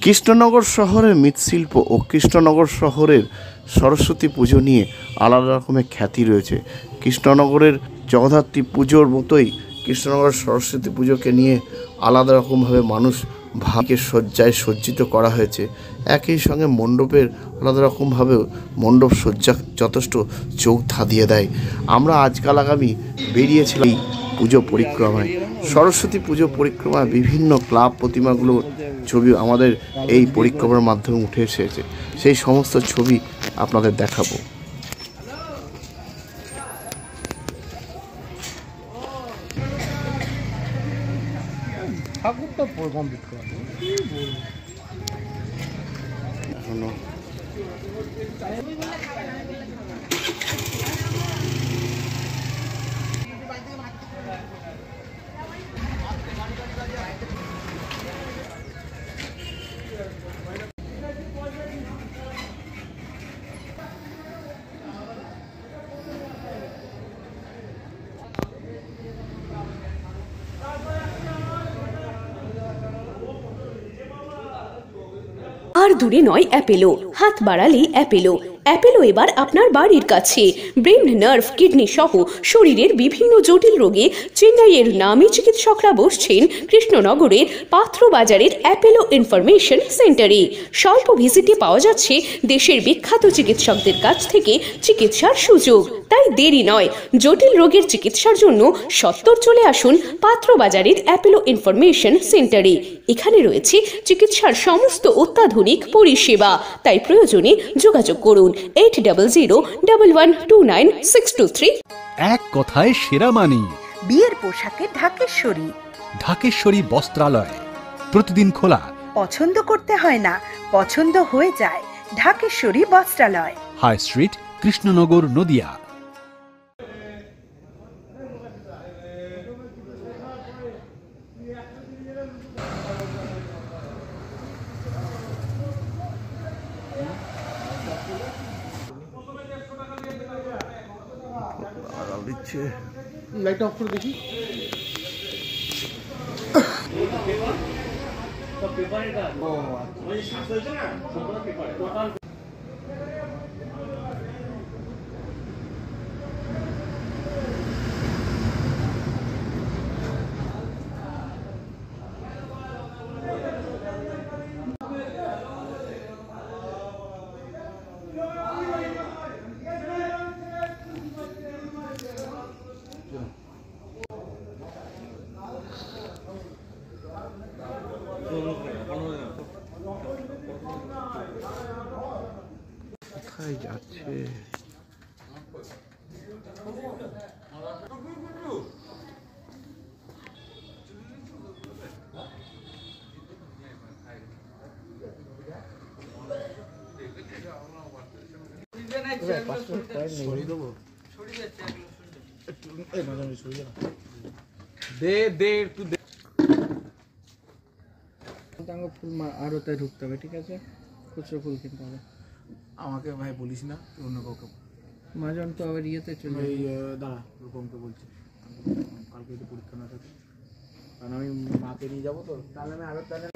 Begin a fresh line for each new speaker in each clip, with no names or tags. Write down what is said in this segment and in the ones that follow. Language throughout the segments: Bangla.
কৃষ্ণনগর শহরের মৃৎশিল্প ও কৃষ্ণনগর শহরের সরস্বতী পুজো নিয়ে আলাদা রকমের খ্যাতি রয়েছে। কৃষ্ণনগরের জগদ্ধাত্রী পুজোর মতোই কৃষ্ণনগরের সরস্বতী পুজোকে নিয়ে আলাদা রকমভাবে মানুষ ভাগে সজ্জায় সজ্জিত করা হয়েছে। একই সঙ্গে মণ্ডপের আলাদা রকমভাবেও মণ্ডপ সজ্জা যথেষ্ট চোখ ধাঁধিয়ে দেয়। আমরা আজকাল আগামী বেরিয়েছিলাম এই পুজো পরিক্রমায়। সরস্বতী পুজো পরিক্রমায় বিভিন্ন ক্লাব প্রতিমাগুলোর ছবি আমাদের এই পরিক্রমার মাধ্যমে উঠে এসেছে। সেই সমস্ত ছবি আপনাদের দেখাবো। এখনো
আর দূরে নয় অ্যাপেলো, হাত বাড়ালেই অ্যাপেলো। অ্যাপেলো এবার আপনার বাড়ির কাছে। ব্রেন, নার্ভ, কিডনি সহ শরীরের বিভিন্ন জটিল রোগে চেন্নাইয়ের নামী চিকিৎসকরা বসছেন কৃষ্ণনগরের পাত্র বাজারের অ্যাপেলো ইনফরমেশন সেন্টারে। স্বল্প ভিজিটে পাওয়া যাচ্ছে দেশের বিখ্যাত চিকিৎসকদের কাছ থেকে চিকিৎসার সুযোগ। তাই দেরি নয়, জটিল রোগের চিকিৎসার জন্য সত্বর চলে আসুন পাত্র বাজারের অ্যাপেলো ইনফরমেশন সেন্টারে। এখানে রয়েছে চিকিৎসার সমস্ত অত্যাধুনিক পরিষেবা। তাই প্রয়োজনে যোগাযোগ করুন 8001129623।
এক কথায় সেরা মানি।
বিয়ের পোশাকে ঢাকেশ্বরী।
ঢাকেশ্বরী বস্ত্রালয় প্রতিদিন খোলা।
পছন্দ করতে হয় না, পছন্দ হয়ে যায়। Dhakeshwari Bastralaya,
high street, Krishnanagar, Nadia.
Light off করে দেখি। কোথায় যাচ্ছে?
ফুল আরোতে ঢুকতে হবে, ঠিক আছে? খুচরো ফুল কিনতে হবে।
আমাকে ভাই বলিস না, অন্য কাউকে।
মাজন তো আবার ইয়েতে চলে
এই দাঁড়া, রূপমকে বলছি কালকে যদি পরীক্ষা না থাকে, কারণ আমি মাকে নিয়ে যাবো তো, তাহলে আমি আরো তাহলে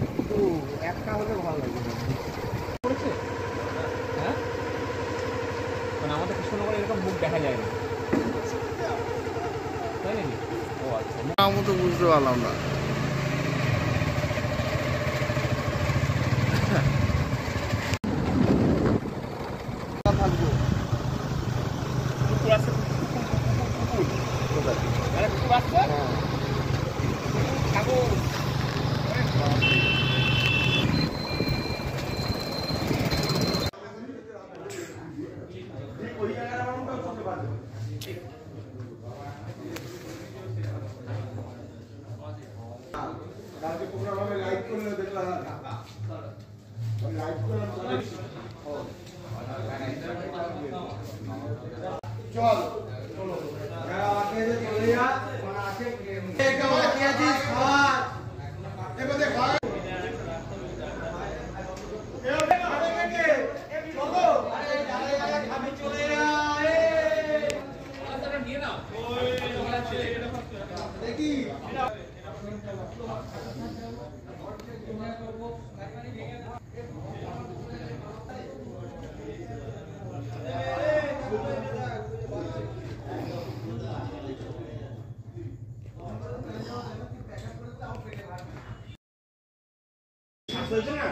একটা হলে ভালো লাগবে। পড়েছে হ্যাঁ, মানে আমাদের কৃষ্ণনগরে এরকম মুখ দেখা যায় না, তাই নাকি? ও আচ্ছা,
আমি তো বুঝতে পারলাম না।
দেখি হয়েছে না